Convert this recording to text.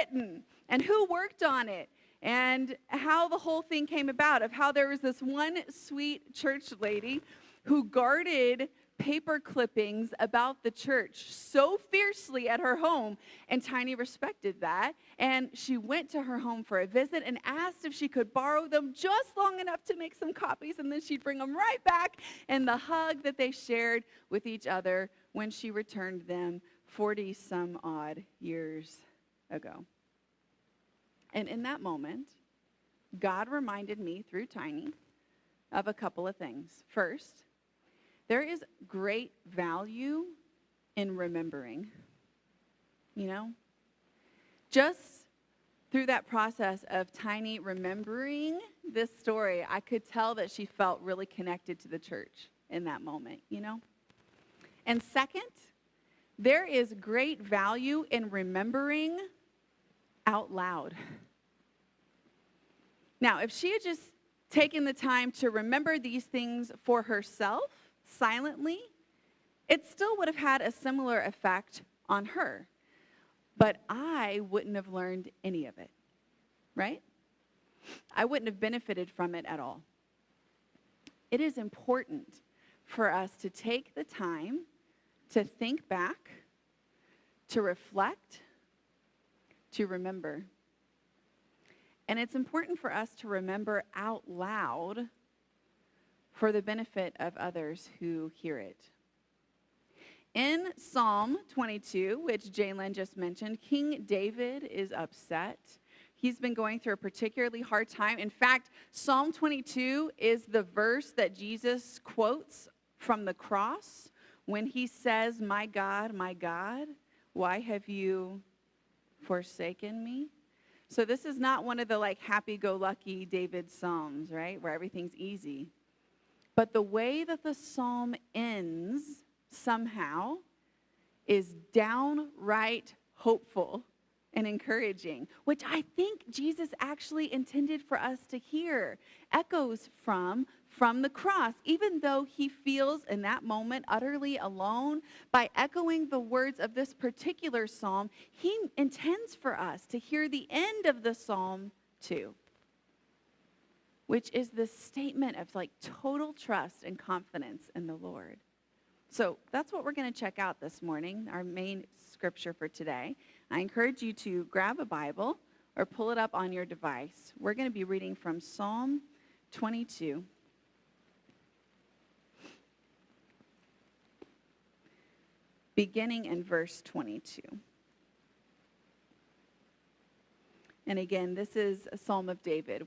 written and who worked on it and how the whole thing came about, of how there was this one sweet church lady who guarded paper clippings about the church so fiercely at her home, and Tiny respected that, and she went to her home for a visit and asked if she could borrow them just long enough to make some copies, and then she'd bring them right back, and the hug that they shared with each other when she returned them 40 some odd years ago. And in that moment, God reminded me through Tiny of a couple of things. First, there is great value in remembering. You know? Just through that process of Tiny remembering this story, I could tell that she felt really connected to the church in that moment, you know? And second, there is great value in remembering out loud. Now, if she had just taken the time to remember these things for herself, silently, it still would have had a similar effect on her. But I wouldn't have learned any of it, right? I wouldn't have benefited from it at all. It is important for us to take the time to think back, to reflect, to remember. And it's important for us to remember out loud for the benefit of others who hear it. In Psalm 22, which Jalen just mentioned, King David is upset. He's been going through a particularly hard time. In fact, Psalm 22 is the verse that Jesus quotes from the cross when he says, my God, why have you forsaken me?" So this is not one of the happy-go-lucky David psalms, right, where everything's easy. But the way that the psalm ends somehow is downright hopeful and encouraging, which I think Jesus actually intended for us to hear. Echoes from the cross, even though he feels in that moment utterly alone. By echoing the words of this particular psalm, he intends for us to hear the end of the psalm too, which is this statement of total trust and confidence in the Lord. So that's what we're going to check out this morning, our main scripture for today. I encourage you to grab a Bible or pull it up on your device. We're going to be reading from Psalm 22. Beginning in verse 22. And again, this is a Psalm of David,